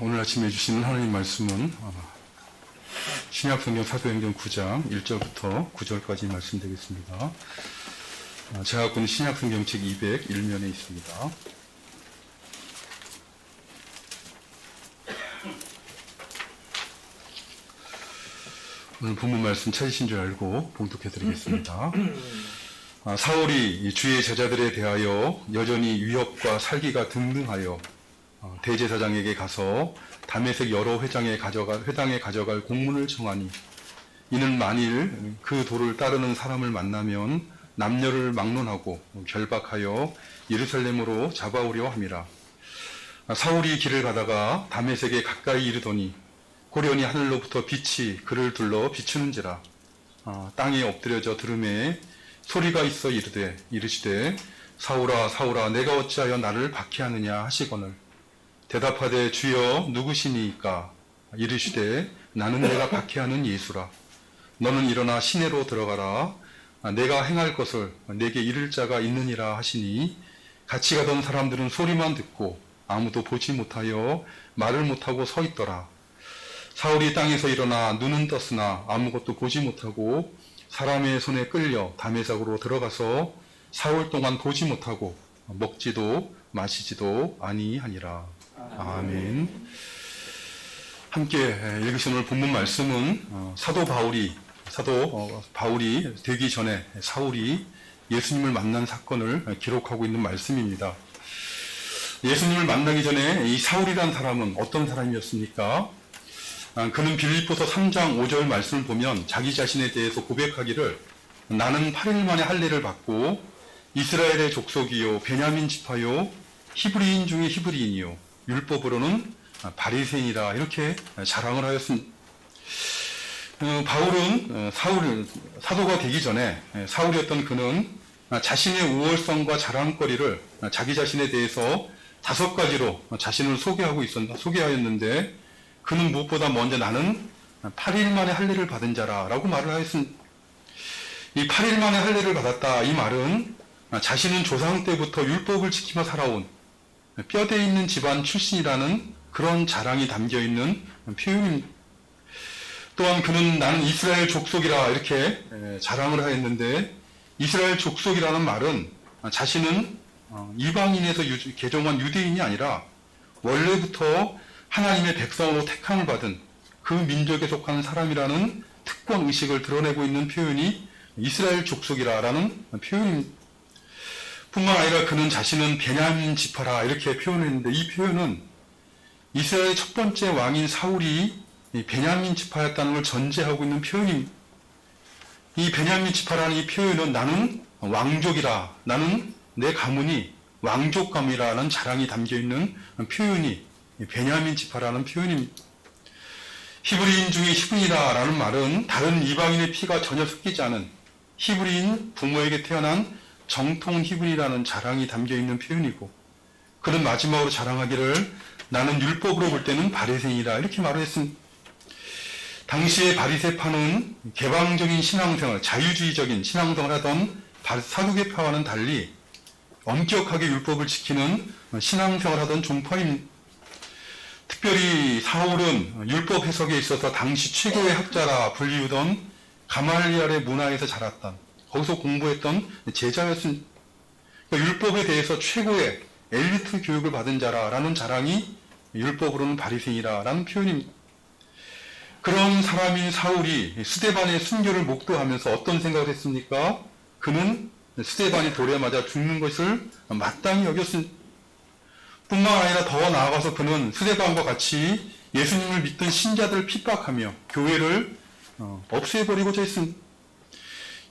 오늘 아침에 주시는 하나님 말씀은 신약성경 사도행전 9장 1절부터 9절까지 말씀드리겠습니다. 제가 갖고 있는 신약성경 책 201면에 있습니다. 오늘 본문 말씀 찾으신 줄 알고 봉독해 드리겠습니다. 사울이 주의 제자들에 대하여 여전히 위협과 살기가 등등하여 대제사장에게 가서 다메섹 여러 회당에 가져갈 공문을 청하니, 이는 만일 그 도를 따르는 사람을 만나면 남녀를 막론하고 결박하여 예루살렘으로 잡아오려 함이라. 사울이 길을 가다가 다메섹에 가까이 이르더니 고련히 하늘로부터 빛이 그를 둘러 비추는지라. 땅에 엎드려져 들음에 소리가 있어 이르시되 사울아 사울아 내가 어찌하여 나를 박해하느냐 하시거늘, 대답하되 주여 누구시니까? 이르시되 나는 내가 박해하는 예수라. 너는 일어나 시내로 들어가라. 내가 행할 것을 내게 이를 자가 있느니라 하시니, 같이 가던 사람들은 소리만 듣고 아무도 보지 못하여 말을 못하고 서 있더라. 사울이 땅에서 일어나 눈은 떴으나 아무것도 보지 못하고 사람의 손에 끌려 다메섹으로 들어가서 사흘 동안 보지 못하고 먹지도 마시지도 아니하니라. 아멘. 함께 읽으신 오늘 본문 말씀은 사도 바울이 되기 전에 사울이 예수님을 만난 사건을 기록하고 있는 말씀입니다. 예수님을 만나기 전에 이 사울이라는 사람은 어떤 사람이었습니까? 그는 빌립보서 3장 5절 말씀을 보면 자기 자신에 대해서 고백하기를, 나는 8일 만에 할례를 받고 이스라엘의 족속이요 베냐민 지파요 히브리인 중에 히브리인이요 율법으로는 바리새인이라, 이렇게 자랑을 하였습니다. 바울은 사도가 되기 전에 사울이었던 그는 자신의 우월성과 자랑거리를 자기 자신에 대해서 5가지로 자신을 소개하였는데, 그는 무엇보다 먼저 나는 8일 만에 할례를 받은 자라라고 말을 하였습니다. 이 8일 만에 할례를 받았다, 이 말은 자신은 조상 때부터 율법을 지키며 살아온 뼈대 있는 집안 출신이라는 그런 자랑이 담겨있는 표현입니다. 또한 그는 나는 이스라엘 족속이라, 이렇게 자랑을 하였는데, 이스라엘 족속이라는 말은 자신은 이방인에서 개종한 유대인이 아니라 원래부터 하나님의 백성으로 택함을 받은 그 민족에 속한 사람이라는 특권 의식을 드러내고 있는 표현이 이스라엘 족속이라는 표현입니다. 뿐만 아니라 그는 자신은 베냐민 지파라, 이렇게 표현했는데, 이 표현은 이스라엘의 첫 번째 왕인 사울이 베냐민 지파였다는 걸 전제하고 있는 표현입니다. 이 베냐민 지파라는 이 표현은 나는 왕족이라, 나는 내 가문이 왕족 가문이라는 자랑이 담겨있는 표현이 베냐민 지파라는 표현입니다. 히브리인 중에 히브리인이라는 말은 다른 이방인의 피가 전혀 섞이지 않은 히브리인 부모에게 태어난 정통 히브리라는 자랑이 담겨있는 표현이고, 그는 마지막으로 자랑하기를 나는 율법으로 볼 때는 바리새인이라, 이렇게 말을 했습니다. 당시의 바리새파는 개방적인 신앙생활, 자유주의적인 신앙생활을 하던 사두개파와는 달리 엄격하게 율법을 지키는 신앙생활을 하던 종파입니다. 특별히 사울은 율법 해석에 있어서 당시 최고의 학자라 불리우던 가말리엘의 문화에서 자랐던, 거기서 공부했던 제자였습니다. 그러니까 율법에 대해서 최고의 엘리트 교육을 받은 자라라는 자랑이 율법으로는 바리새인이라는 표현입니다. 그런 사람인 사울이 스데반의 순교를 목도하면서 어떤 생각을 했습니까? 그는 스데반이 돌에 맞아 죽는 것을 마땅히 여겼습니다. 뿐만 아니라 더 나아가서 그는 스데반과 같이 예수님을 믿던 신자들을 핍박하며 교회를 없애버리고자 했습니다.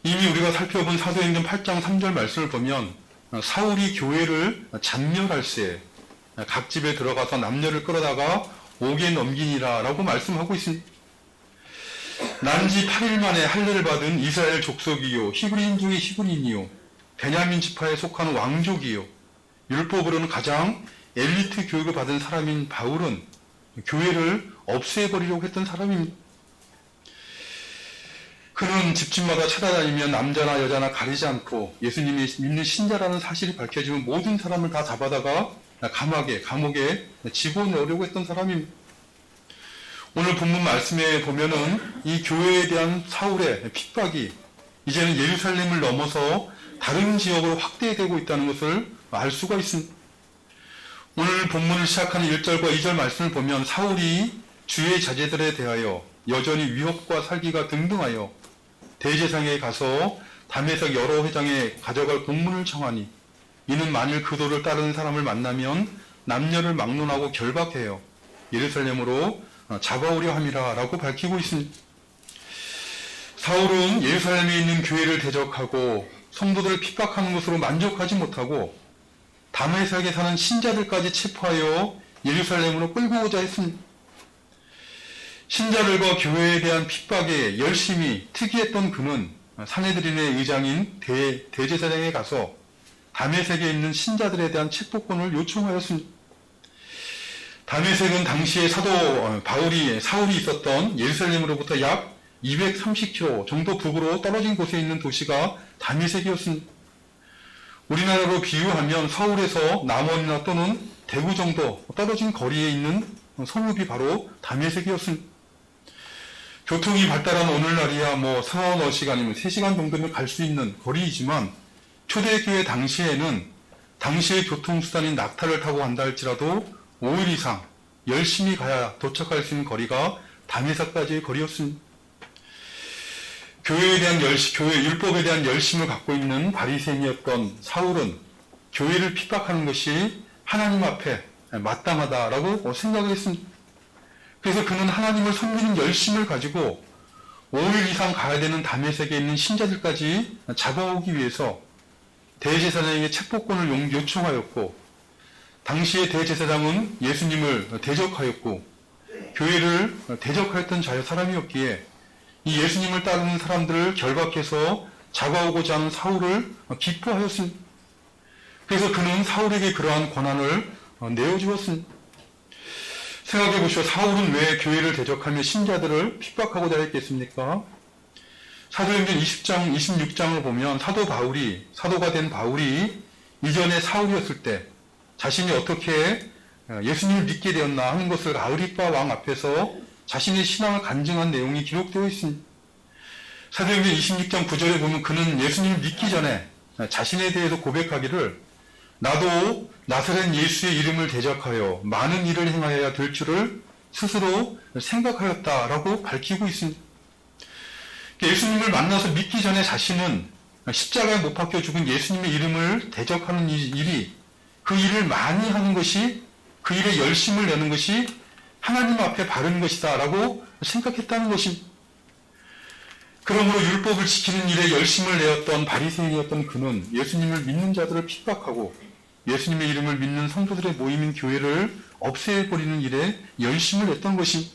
이미 우리가 살펴본 사도행전 8장 3절 말씀을 보면 사울이 교회를 잔멸할세 각 집에 들어가서 남녀를 끌어다가 옥에 넘기니라 라고 말씀하고 있습니다. 난지 8일 만에 할례를 받은 이스라엘 족속이요 히브리인 중에 히브리인이요 베냐민 지파에 속하는 왕족이요 율법으로는 가장 엘리트 교육을 받은 사람인 바울은 교회를 없애버리려고 했던 사람입니다. 그는 집집마다 찾아다니며 남자나 여자나 가리지 않고 예수님이 믿는 신자라는 사실이 밝혀지면 모든 사람을 다 잡아다가 감옥에 집어넣으려고 했던 사람입니다. 오늘 본문 말씀에 보면은 이 교회에 대한 사울의 핍박이 이제는 예루살렘을 넘어서 다른 지역으로 확대되고 있다는 것을 알 수가 있습니다. 오늘 본문을 시작하는 1절과 2절 말씀을 보면 사울이 주의 자제들에 대하여 여전히 위협과 살기가 등등하여 대제사장에 가서 다메섹 여러 회장에 가져갈 공문을 청하니 이는 만일 그 도를 따르는 사람을 만나면 남녀를 막론하고 결박해요. 예루살렘으로 잡아오려 함이라 라고 밝히고 있습니다. 사울은 예루살렘에 있는 교회를 대적하고 성도들을 핍박하는 것으로 만족하지 못하고 다메섹에 사는 신자들까지 체포하여 예루살렘으로 끌고 오자 했습니다. 신자들과 교회에 대한 핍박에 열심히 특이했던 그는 사내들인의 의장인 대제사장에 가서 다메섹에 있는 신자들에 대한 체포권을 요청하였습니다. 다메섹은 당시에 사울이 있었던 예루살렘으로부터 약 230km 정도 북으로 떨어진 곳에 있는 도시가 다메섹이었습니다. 우리나라로 비유하면 서울에서 남원이나 또는 대구 정도 떨어진 거리에 있는 성읍이 바로 다메섹이었습니다. 교통이 발달한 오늘날이야 4-5시간 아니면 3시간 정도면 갈 수 있는 거리이지만 초대교회 당시에는 당시의 교통수단인 낙타를 타고 간다 할지라도 5일 이상 열심히 가야 도착할 수 있는 거리가 다메섹까지의 거리였습니다. 교회 율법에 대한 열심을 갖고 있는 바리새인이었던 사울은 교회를 핍박하는 것이 하나님 앞에 마땅하다라고 생각을 했습니다. 그래서 그는 하나님을 섬기는 열심을 가지고 5일 이상 가야 되는 다메섹에 있는 신자들까지 잡아오기 위해서 대제사장에게 체포권을 요청하였고, 당시의 대제사장은 예수님을 대적하였고 교회를 대적하였던 사람이었기에 이 예수님을 따르는 사람들을 결박해서 잡아오고자 하는 사울을 기뻐하였습니다. 그래서 그는 사울에게 그러한 권한을 내어주었습니다. 생각해 보시오. 사울은 왜 교회를 대적하며 신자들을 핍박하고자 했겠습니까? 사도행전 20장, 26장을 보면 사도가 된 바울이 이전에 사울이었을 때 자신이 어떻게 예수님을 믿게 되었나 하는 것을 아그리빠 왕 앞에서 자신의 신앙을 간증한 내용이 기록되어 있습니다. 사도행전 26장 9절에 보면 그는 예수님을 믿기 전에 자신에 대해서 고백하기를 나도 나사렛 예수의 이름을 대적하여 많은 일을 행하여야 될 줄을 스스로 생각하였다라고 밝히고 있습니다. 예수님을 만나서 믿기 전에 자신은 십자가에 못 박혀 죽은 예수님의 이름을 대적하는 일이 그 일을 많이 하는 것이 그 일에 열심을 내는 것이 하나님 앞에 바른 것이다 라고 생각했다는 것입니다. 그러므로 율법을 지키는 일에 열심을 내었던 바리새인이었던 그는 예수님을 믿는 자들을 핍박하고 예수님의 이름을 믿는 성도들의 모임인 교회를 없애버리는 일에 열심을 냈던 것입니다.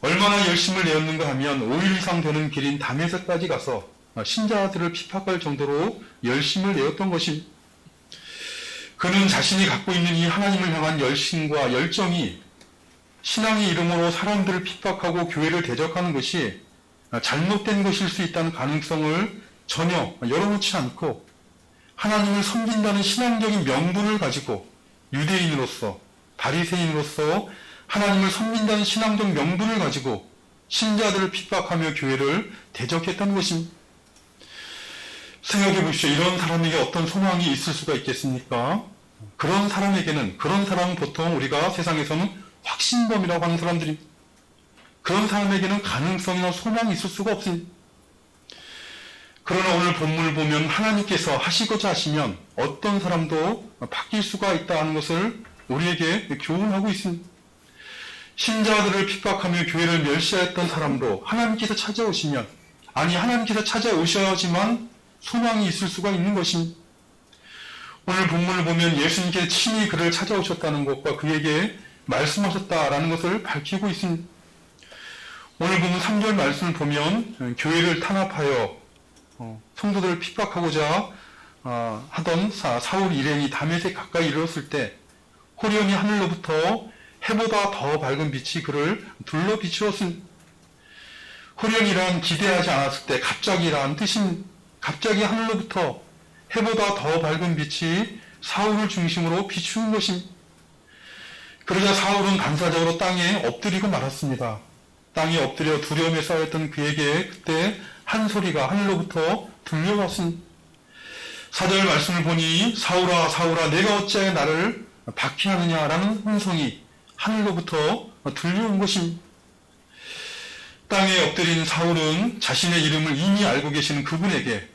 얼마나 열심을 내었는가 하면 5일 이상 되는 길인 다메섹까지 가서 신자들을 핍박할 정도로 열심을 내었던 것입니다. 그는 자신이 갖고 있는 이 하나님을 향한 열심과 열정이 신앙의 이름으로 사람들을 핍박하고 교회를 대적하는 것이 잘못된 것일 수 있다는 가능성을 전혀 열어놓지 않고 하나님을 섬긴다는 신앙적인 명분을 가지고 유대인으로서 바리새인으로서 하나님을 섬긴다는 신앙적 명분을 가지고 신자들을 핍박하며 교회를 대적했다는 것입니다. 생각해 보십시오. 이런 사람에게 어떤 소망이 있을 수가 있겠습니까? 그런 사람은 보통 우리가 세상에서는 확신범이라고 하는 사람들입니다. 그런 사람에게는 가능성이나 소망이 있을 수가 없습니다. 그러나 오늘 본문을 보면 하나님께서 하시고자 하시면 어떤 사람도 바뀔 수가 있다는 것을 우리에게 교훈하고 있습니다. 신자들을 핍박하며 교회를 멸시했던 사람도 하나님께서 찾아오셔야지만 소망이 있을 수가 있는 것입니다. 오늘 본문을 보면 예수님께서 친히 그를 찾아오셨다는 것과 그에게 말씀하셨다라는 것을 밝히고 있습니다. 오늘 보면 3절 말씀을 보면 교회를 탄압하여 성도들을 핍박하고자 하던 사울 일행이 다메섹 가까이 이르렀을 때 호련히 하늘로부터 해보다 더 밝은 빛이 그를 둘러 비추었습니다. 호련이란 기대하지 않았을 때 갑자기라는 뜻입니다. 갑자기 하늘로부터 해보다 더 밝은 빛이 사울을 중심으로 비추는 것입니다. 그러자 사울은 반사적으로 땅에 엎드리고 말았습니다. 땅에 엎드려 두려움에 쌓였던 그에게 그때 한 소리가 하늘로부터 들려왔습니다. 4절 말씀을 보니 사울아 사울아 내가 어찌하여 나를 박해하느냐라는 음성이 하늘로부터 들려온 것입니다. 땅에 엎드린 사울은 자신의 이름을 이미 알고 계시는 그분에게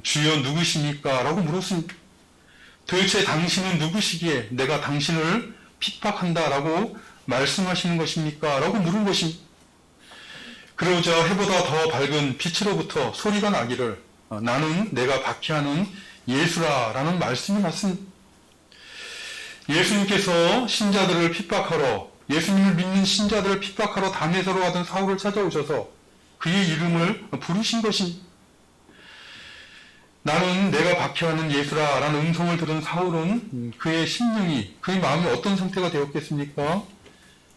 주여 누구십니까? 라고 물었습니다. 도대체 당신은 누구시기에 내가 당신을 핍박한다 라고 말씀하시는 것입니까? 라고 물은 것입니다. 그러자 해보다 더 밝은 빛으로부터 소리가 나기를 나는 내가 박해하는 예수라 라는 말씀이 났습니다. 예수님께서 신자들을 핍박하러 예수님을 믿는 신자들을 핍박하러 다메섹으로 가던 사울을 찾아오셔서 그의 이름을 부르신 것입니다. 나는 내가 박해하는 예수라 라는 음성을 들은 사울은 그의 심령이 그의 마음이 어떤 상태가 되었겠습니까?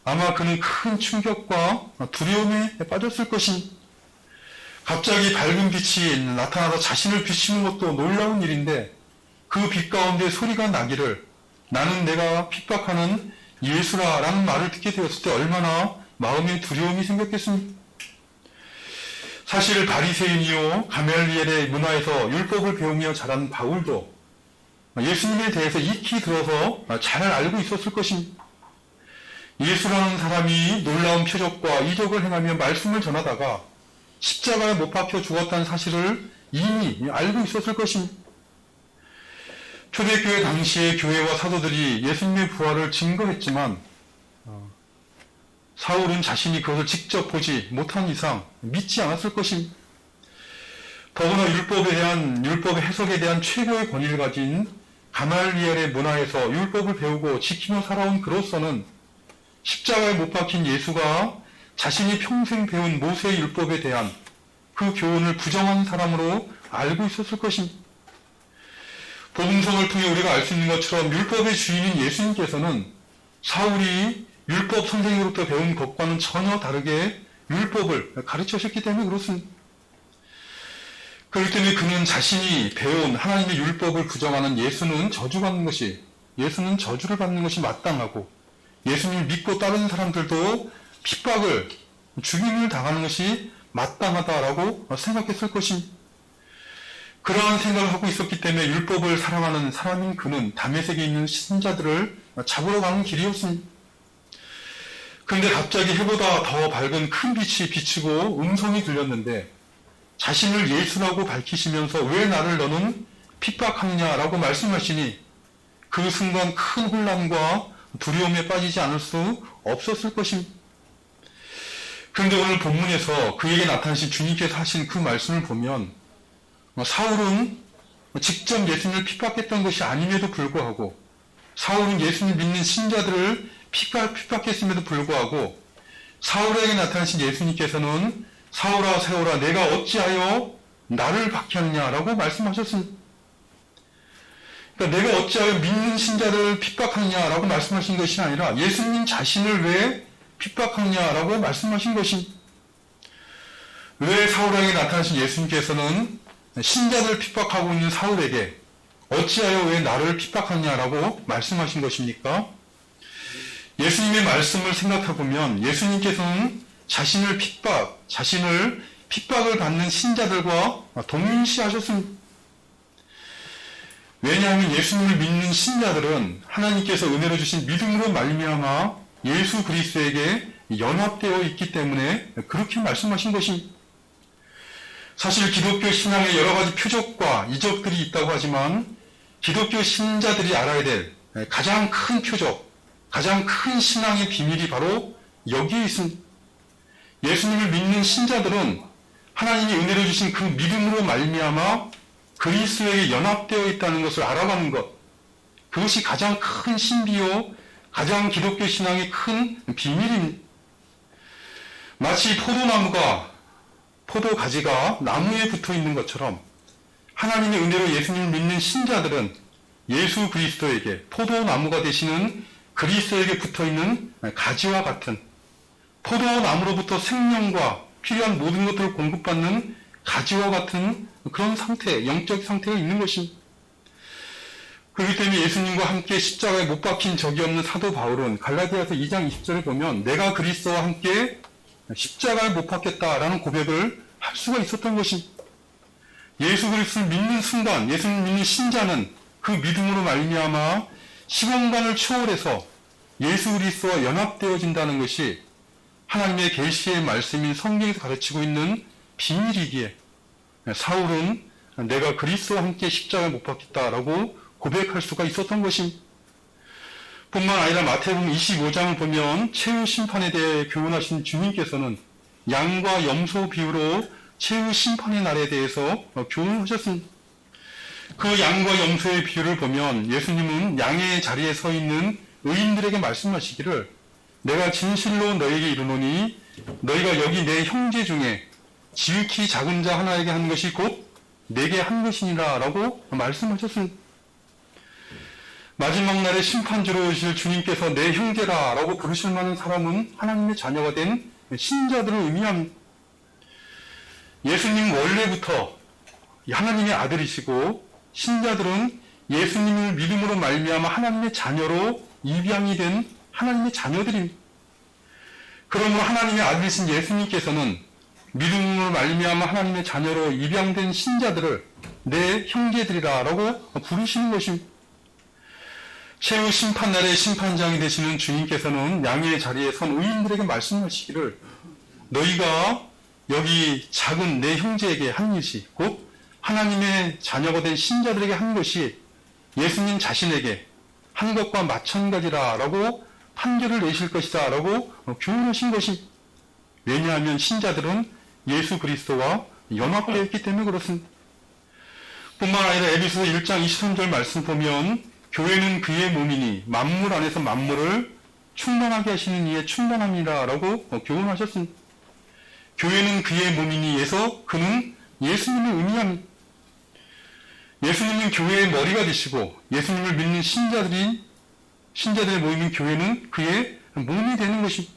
아마 그는 큰 충격과 두려움에 빠졌을 것입니다. 갑자기 밝은 빛이 나타나서 자신을 비추는 것도 놀라운 일인데 그 빛 가운데 소리가 나기를 나는 내가 핍박하는 예수라 라는 말을 듣게 되었을 때 얼마나 마음에 두려움이 생겼겠습니까? 사실 바리새인이요 가멜리엘의 문화에서 율법을 배우며 자란 바울도 예수님에 대해서 익히 들어서 잘 알고 있었을 것입니다. 예수라는 사람이 놀라운 표적과 이적을 행하며 말씀을 전하다가 십자가에 못 박혀 죽었다는 사실을 이미 알고 있었을 것입니다. 초대교회 당시의 교회와 사도들이 예수님의 부활을 증거했지만 사울은 자신이 그것을 직접 보지 못한 이상 믿지 않았을 것입니다. 더구나 율법의 해석에 대한 최고의 권위를 가진 가말리엘의 문화에서 율법을 배우고 지키며 살아온 그로서는 십자가에 못 박힌 예수가 자신이 평생 배운 모세의 율법에 대한 그 교훈을 부정한 사람으로 알고 있었을 것입니다. 복음성을 통해 우리가 알 수 있는 것처럼 율법의 주인인 예수님께서는 사울이 율법 선생으로부터 배운 것과는 전혀 다르게 율법을 가르치셨기 때문에 그렇습니다. 그렇기 때문에 그는 자신이 배운 하나님의 율법을 부정하는 예수는 저주를 받는 것이 마땅하고 예수님을 믿고 따르는 사람들도 핍박을, 죽임을 당하는 것이 마땅하다라고 생각했을 것입니다. 그러한 생각을 하고 있었기 때문에 율법을 사랑하는 사람인 그는 다메섹에 있는 신자들을 잡으러 가는 길이었습니다. 그런데 갑자기 해보다 더 밝은 큰 빛이 비치고 음성이 들렸는데 자신을 예수라고 밝히시면서 왜 나를 너는 핍박하느냐라고 말씀하시니 그 순간 큰 혼란과 두려움에 빠지지 않을 수 없었을 것입니다. 그런데 오늘 본문에서 그에게 나타나신 주님께서 하신 그 말씀을 보면 사울은 직접 예수님을 핍박했던 것이 아님에도 불구하고 사울은 예수님을 믿는 신자들을 핍박했음에도 불구하고 사울에게 나타나신 예수님께서는 사울아 사울아 내가 어찌하여 나를 박해하느냐라고 말씀하셨습니다. 그러니까 내가 어찌하여 믿는 신자들을 핍박하느냐라고 말씀하신 것이 아니라 예수님 자신을 왜 핍박하느냐라고 말씀하신 것입니다. 왜 사울에게 나타나신 예수님께서는 신자들을 핍박하고 있는 사울에게 어찌하여 왜 나를 핍박하느냐라고 말씀하신 것입니까? 예수님의 말씀을 생각해보면 예수님께서는 자신을 핍박을 받는 신자들과 동일시하셨습니다. 왜냐하면 예수님을 믿는 신자들은 하나님께서 은혜로 주신 믿음으로 말미암아 예수 그리스도에게 연합되어 있기 때문에 그렇게 말씀하신 것입니다. 사실 기독교 신앙에 여러 가지 표적과 이적들이 있다고 하지만 기독교 신자들이 알아야 될 가장 큰 표적, 가장 큰 신앙의 비밀이 바로 여기에 있습니다. 예수님을 믿는 신자들은 하나님이 은혜로 주신 그 믿음으로 말미암아 그리스도에게 연합되어 있다는 것을 알아가는 것, 그것이 가장 큰 신비요, 가장 기독교 신앙의 큰 비밀입니다. 마치 포도가지가 나무에 붙어 있는 것처럼 하나님의 은혜로 예수님을 믿는 신자들은 예수 그리스도에게 포도나무가 되시는 그리스도에게 붙어 있는 가지와 같은 포도나무로부터 생명과 필요한 모든 것들을 공급받는 가지와 같은 그런 상태, 영적 상태가 있는 것입니다. 그렇기 때문에 예수님과 함께 십자가에 못 박힌 적이 없는 사도 바울은 갈라디아서 2장 20절에 보면 내가 그리스도와 함께 십자가에 못 박혔다라는 고백을 할 수가 있었던 것이, 예수 그리스도를 믿는 순간 예수님 믿는 신자는 그 믿음으로 말미암아 시공간을 초월해서 예수 그리스도와 연합되어진다는 것이 하나님의 계시의 말씀인 성경에서 가르치고 있는 비밀이기에 사울은 내가 그리스도와 함께 십자가에 못 박혔다라고 고백할 수가 있었던 것입니다. 뿐만 아니라 마태복음 25장을 보면 최후 심판에 대해 교훈하신 주님께서는 양과 염소 비유로 최후 심판의 날에 대해서 교훈하셨습니다. 그 양과 염소의 비유를 보면 예수님은 양의 자리에 서 있는 의인들에게 말씀하시기를 내가 진실로 너에게 이르노니 너희가 여기 내 형제 중에 지극히 작은 자 하나에게 한 것이 곧 내게 한 것이니라 라고 말씀하셨습니다. 마지막 날에 심판주로 오실 주님께서 내 형제라 라고 부르실 만한 사람은 하나님의 자녀가 된 신자들을 의미합니다. 예수님 원래부터 하나님의 아들이시고 신자들은 예수님을 믿음으로 말미암아 하나님의 자녀로 입양이 된 하나님의 자녀들입니다. 그러므로 하나님의 아들이신 예수님께서는 믿음으로 말미암아 하나님의 자녀로 입양된 신자들을 내 형제들이라고 부르시는 것입니다. 최후 심판날의 심판장이 되시는 주님께서는 양의 자리에 선 의인들에게 말씀하시기를 너희가 여기 작은 내 형제에게 한 일이 곧 하나님의 자녀가 된 신자들에게 한 것이 예수님 자신에게 한 것과 마찬가지라라고 판결을 내실 것이다 라고 교훈하신 것이, 왜냐하면 신자들은 예수 그리스도와 연합되어 있기 때문에 그렇습니다. 뿐만 아니라 에베소서 1장 23절 말씀 보면 교회는 그의 몸이니 만물 안에서 만물을 충만하게 하시는 이의 충만함이라 라고 교훈하셨습니다. 교회는 그의 몸이니에서 그는 예수님을 의미합니다. 예수님은 교회의 머리가 되시고 예수님을 믿는 신자들의 모이는 교회는 그의 몸이 되는 것입니다.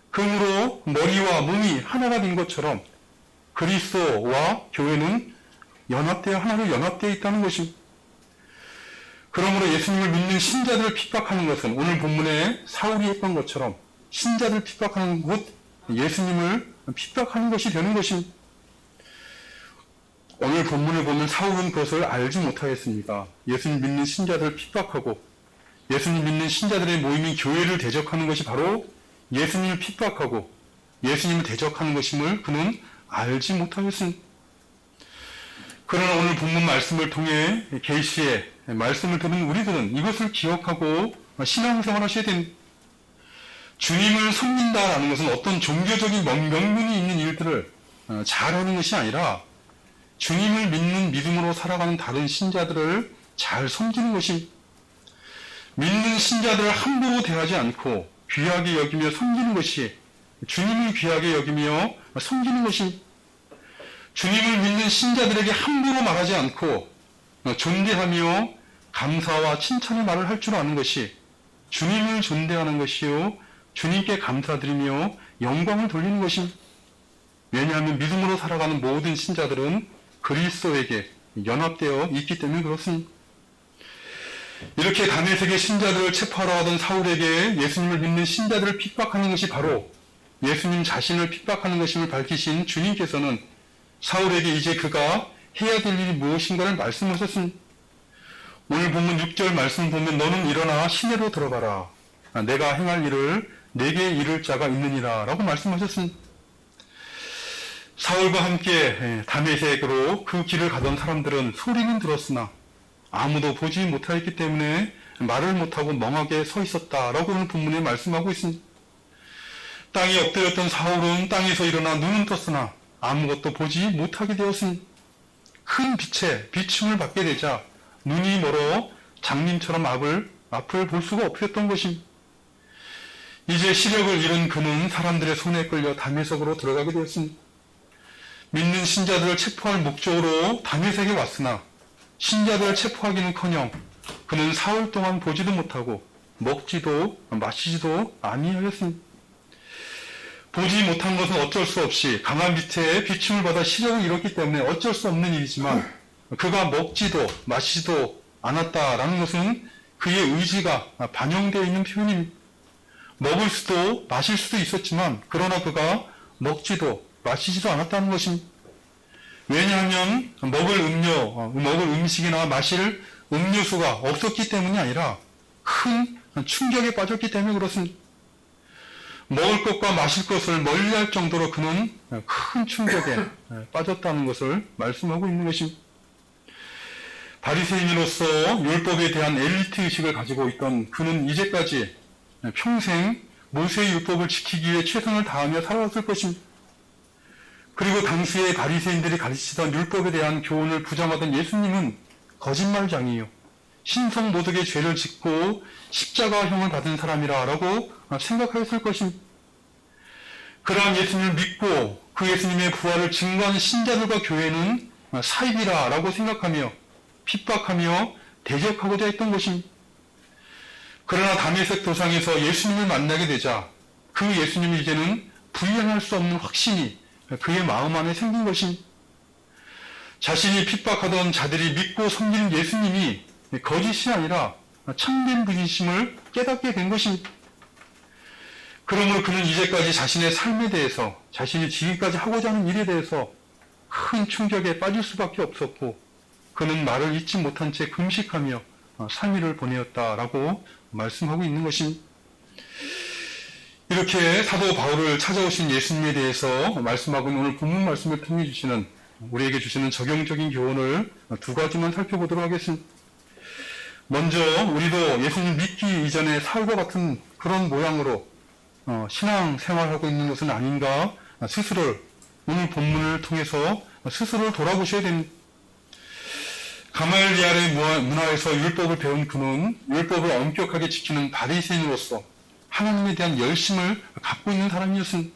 그러므로 머리와 몸이 하나가 된 것처럼 그리스도와 교회는 하나로 연합되어 있다는 것입니다. 그러므로 예수님을 믿는 신자들을 핍박하는 것은 오늘 본문에 사울이 했던 것처럼 신자들을 핍박하는 곧 예수님을 핍박하는 것이 되는 것입니다. 오늘 본문을 보면 사울은 그것을 알지 못하겠습니다. 예수님 믿는 신자들을 핍박하고 예수님 믿는 신자들의 모임인 교회를 대적하는 것이 바로 예수님을 핍박하고 예수님을 대적하는 것임을 그는 알지 못하겠습니다. 그러나 오늘 본문 말씀을 통해 계시의 말씀을 들은 우리들은 이것을 기억하고 신앙생활 하셔야 됩니다. 주님을 섬긴다라는 것은 어떤 종교적인 명분이 있는 일들을 잘하는 것이 아니라 주님을 믿는 믿음으로 살아가는 다른 신자들을 잘 섬기는 것입니다. 믿는 신자들을 함부로 대하지 않고 귀하게 여기며 섬기는 것이 주님을 귀하게 여기며 섬기는 것입니다. 주님을 믿는 신자들에게 함부로 말하지 않고 존대하며 감사와 칭찬의 말을 할 줄 아는 것이 주님을 존대하는 것이요 주님께 감사드리며 영광을 돌리는 것입니다. 왜냐하면 믿음으로 살아가는 모든 신자들은 그리스도에게 연합되어 있기 때문에 그렇습니다. 이렇게 다메섹의 신자들을 체포하러 가던 사울에게 예수님을 믿는 신자들을 핍박하는 것이 바로 예수님 자신을 핍박하는 것임을 밝히신 주님께서는 사울에게 이제 그가 해야 될 일이 무엇인가를 말씀하셨습니다. 오늘 본문 6절 말씀 보면 너는 일어나 시내로 들어가라. 내가 행할 일을 내게 이를 자가 있느니라 라고 말씀하셨습니다. 사울과 함께 다메섹으로 그 길을 가던 사람들은 소리는 들었으나 아무도 보지 못하였기 때문에 말을 못하고 멍하게 서 있었다라고 오늘 본문에 말씀하고 있습니다. 땅에 엎드렸던 사울은 땅에서 일어나 눈은 떴으나 아무것도 보지 못하게 되었습니다. 큰 빛에 비춤을 받게 되자 눈이 멀어 장님처럼 앞을 볼 수가 없었던 것입니다. 이제 시력을 잃은 그는 사람들의 손에 끌려 다메섹으로 들어가게 되었습니다. 믿는 신자들을 체포할 목적으로 다메섹에 왔으나 신자들을 체포하기는커녕 그는 사흘 동안 보지도 못하고 먹지도 마시지도 아니하였습니다. 보지 못한 것은 어쩔 수 없이 강한 빛에 비춤을 받아 시력을 잃었기 때문에 어쩔 수 없는 일이지만 그가 먹지도 마시지도 않았다라는 것은 그의 의지가 반영되어 있는 표현입니다. 먹을 수도 마실 수도 있었지만 그러나 그가 먹지도 마시지도 않았다는 것입니다. 왜냐하면 먹을 음식이나 마실 음료수가 없었기 때문이 아니라 큰 충격에 빠졌기 때문에 그렇습니다. 먹을 것과 마실 것을 멀리할 정도로 그는 큰 충격에 빠졌다는 것을 말씀하고 있는 것입니다. 바리새인으로서 율법에 대한 엘리트 의식을 가지고 있던 그는 이제까지 평생 모세의 율법을 지키기 위해 최선을 다하며 살아왔을 것입니다. 그리고 당시에 바리새인들이 가르치던 율법에 대한 교훈을 부정하던 예수님은 거짓말장이요, 신성 모독의 죄를 짓고 십자가형을 받은 사람이라고 생각하였을 것입니다. 그러한 예수님을 믿고 그 예수님의 부활을 증거하는 신자들과 교회는 사입이라고 생각하며 핍박하며 대적하고자 했던 것입니다. 그러나 다메섹 도상에서 예수님을 만나게 되자 그 예수님을 이제는 부인할 수 없는 확신이 그의 마음 안에 생긴 것입니다. 자신이 핍박하던 자들이 믿고 섬기는 예수님이 거짓이 아니라 참된 분이심을 깨닫게 된 것입니다. 그러므로 그는 이제까지 자신의 삶에 대해서, 자신이 지금까지 하고자 하는 일에 대해서 큰 충격에 빠질 수밖에 없었고, 그는 말을 잊지 못한 채 금식하며 3일을 보내었다라고 말씀하고 있는 것입니다. 이렇게 사도 바울을 찾아오신 예수님에 대해서 말씀하고 있는 오늘 본문 말씀을 통해 주시는, 우리에게 주시는 적용적인 교훈을 두 가지만 살펴보도록 하겠습니다. 먼저 우리도 예수님 믿기 이전에 사울과 같은 그런 모양으로 신앙 생활하고 있는 것은 아닌가 스스로 오늘 본문을 통해서 스스로를 돌아보셔야 됩니다. 가말리엘의 문화에서 율법을 배운 그는 율법을 엄격하게 지키는 바리새인으로서 하나님에 대한 열심을 갖고 있는 사람이었습니다.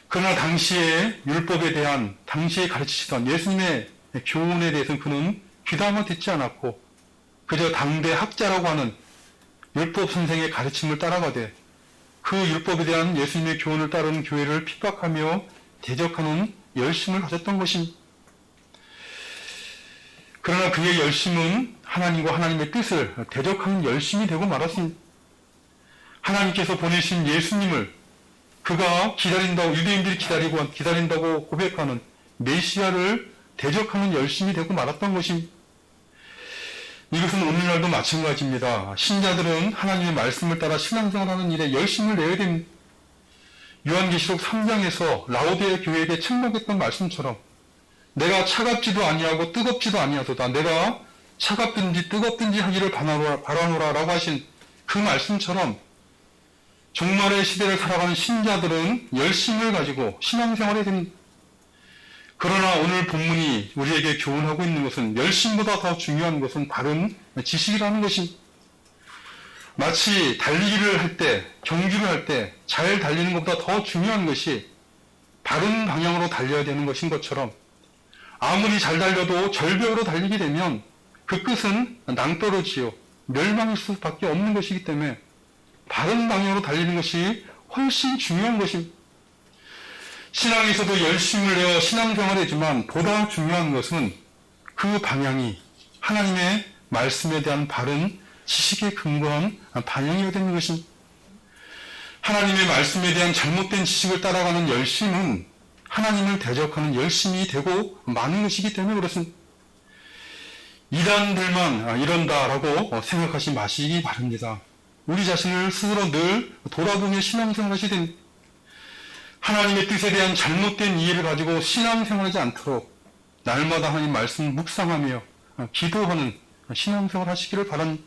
그러나 당시에 율법에 대한, 당시에 가르치시던 예수님의 교훈에 대해서는 그는 귀담아 듣지 않았고 그저 당대 학자라고 하는 율법 선생의 가르침을 따라가되 그 율법에 대한 예수님의 교훈을 따르는 교회를 핍박하며 대적하는 열심을 가졌던 것입니다. 그러나 그의 열심은 하나님과 하나님의 뜻을 대적하는 열심이 되고 말았습니다. 하나님께서 보내신 예수님을 그가 기다린다고, 유대인들이 기다린다고 고백하는 메시아를 대적하는 열심이 되고 말았던 것입니다. 이것은 오늘날도 마찬가지입니다. 신자들은 하나님의 말씀을 따라 신앙생활하는 일에 열심을 내야 됩니다. 요한계시록 3장에서 라오디아 교회에게 책망했던 말씀처럼 내가 차갑지도 아니하고 뜨겁지도 아니하도다. 내가 차갑든지 뜨겁든지 하기를 바라노라라고 하신 그 말씀처럼 종말의 시대를 살아가는 신자들은 열심을 가지고 신앙생활해야 됩니다. 그러나 오늘 본문이 우리에게 교훈하고 있는 것은 열심보다 더 중요한 것은 바른 지식이라는 것입니다. 마치 달리기를 할 때, 경주를 할 때 잘 달리는 것보다 더 중요한 것이 바른 방향으로 달려야 되는 것인 것처럼 아무리 잘 달려도 절벽으로 달리게 되면 그 끝은 낭떠러지요, 멸망일 수밖에 없는 것이기 때문에 바른 방향으로 달리는 것이 훨씬 중요한 것입니다. 신앙에서도 열심을 내어 신앙생활을 하지만 보다 중요한 것은 그 방향이 하나님의 말씀에 대한 바른 지식에 근거한 방향이어야 되는 것입니다. 하나님의 말씀에 대한 잘못된 지식을 따라가는 열심은 하나님을 대적하는 열심이 되고 마는 것이기 때문에 그렇습니다. 이단들만 이런다라고 생각하지 마시기 바랍니다. 우리 자신을 스스로 늘 돌아보며 신앙생활 하셔야 됩니다. 하나님의 뜻에 대한 잘못된 이해를 가지고 신앙생활하지 않도록 날마다 하나님 말씀을 묵상하며 기도하는 신앙생활 하시기를 바랍니다.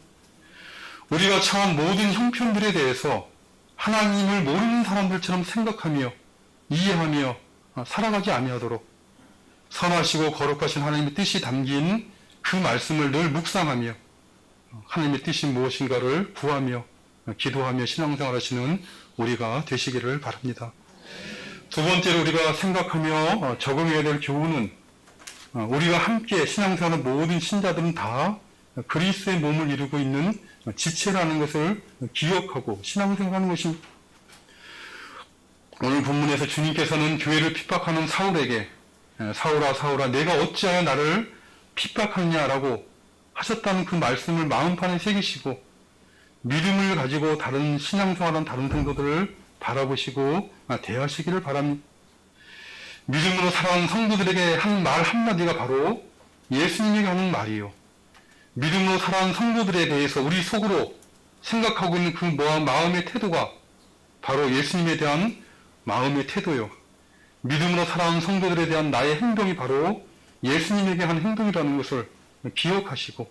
우리가 처한 모든 형편들에 대해서 하나님을 모르는 사람들처럼 생각하며 이해하며 살아가지 아니하도록 선하시고 거룩하신 하나님의 뜻이 담긴 그 말씀을 늘 묵상하며 하나님의 뜻이 무엇인가를 구하며 기도하며 신앙생활 하시는 우리가 되시기를 바랍니다. 두 번째로 우리가 생각하며 적응해야 될 교훈은 우리가 함께 신앙생활하는 모든 신자들은 다 그리스도의 몸을 이루고 있는 지체라는 것을 기억하고 신앙생활하는 것입니다. 오늘 본문에서 주님께서는 교회를 핍박하는 사울에게 사울아 사울아 내가 어찌하여 나를 핍박하느냐라고 하셨다는 그 말씀을 마음판에 새기시고 믿음을 가지고 다른 신앙생활하는 다른 성도들을 바라보시고 대하시기를 바랍니다. 믿음으로 살아가는 성도들에게 한 말 한마디가 바로 예수님이 하는 말이요. 믿음으로 살아가는 성도들에 대해서 우리 속으로 생각하고 있는 그 마음의 태도가 바로 예수님에 대한 마음의 태도요. 믿음으로 살아가는 성도들에 대한 나의 행동이 바로 예수님에게 한 행동이라는 것을 기억하시고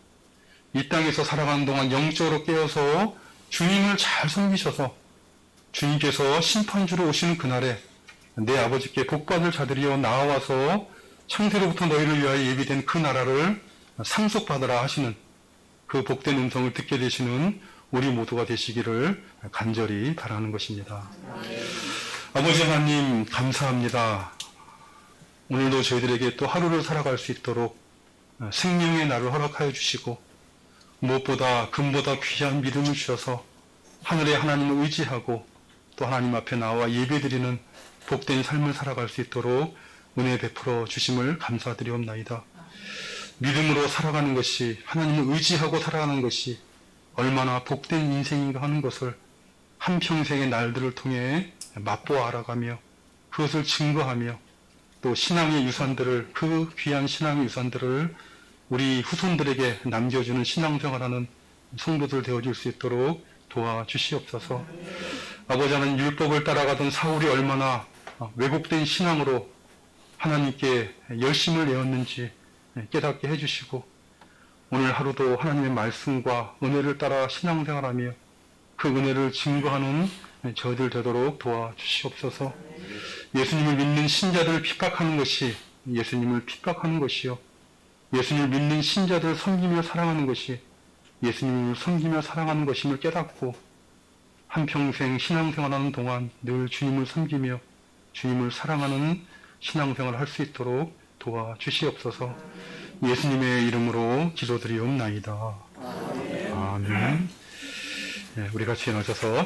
이 땅에서 살아가는 동안 영적으로 깨어서 주님을 잘 섬기셔서 주님께서 심판주로 오시는 그날에 내 아버지께 복받을 자들이여 나와서 창세로부터 너희를 위하여 예비된 그 나라를 상속받으라 하시는 그 복된 음성을 듣게 되시는 우리 모두가 되시기를 간절히 바라는 것입니다. 아버지 하나님 감사합니다. 오늘도 저희들에게 또 하루를 살아갈 수 있도록 생명의 날을 허락하여 주시고 무엇보다 금보다 귀한 믿음을 주셔서 하늘의 하나님을 의지하고 또 하나님 앞에 나와 예배드리는 복된 삶을 살아갈 수 있도록 은혜 베풀어 주심을 감사드리옵나이다. 믿음으로 살아가는 것이 하나님을 의지하고 살아가는 것이 얼마나 복된 인생인가 하는 것을 한평생의 날들을 통해 맛보아 알아가며 그것을 증거하며 또 신앙의 유산들을 그 귀한 신앙의 유산들을 우리 후손들에게 남겨주는 신앙생활하는 성도들 되어줄 수 있도록 도와주시옵소서. 아버지 하나님 율법을 따라가던 사울이 얼마나 왜곡된 신앙으로 하나님께 열심을 내었는지 깨닫게 해주시고 오늘 하루도 하나님의 말씀과 은혜를 따라 신앙생활하며 그 은혜를 증거하는 저희들 되도록 도와주시옵소서. 예수님을 믿는 신자들을 핍박하는 것이 예수님을 핍박하는 것이요. 예수님을 믿는 신자들을 섬기며 사랑하는 것이 예수님을 섬기며 사랑하는 것임을 깨닫고 한평생 신앙생활하는 동안 늘 주님을 섬기며 주님을 사랑하는 신앙생활을 할 수 있도록 도와주시옵소서. 예수님의 이름으로 기도드리옵나이다. 아멘. 네, 우리 같이 일어나셔서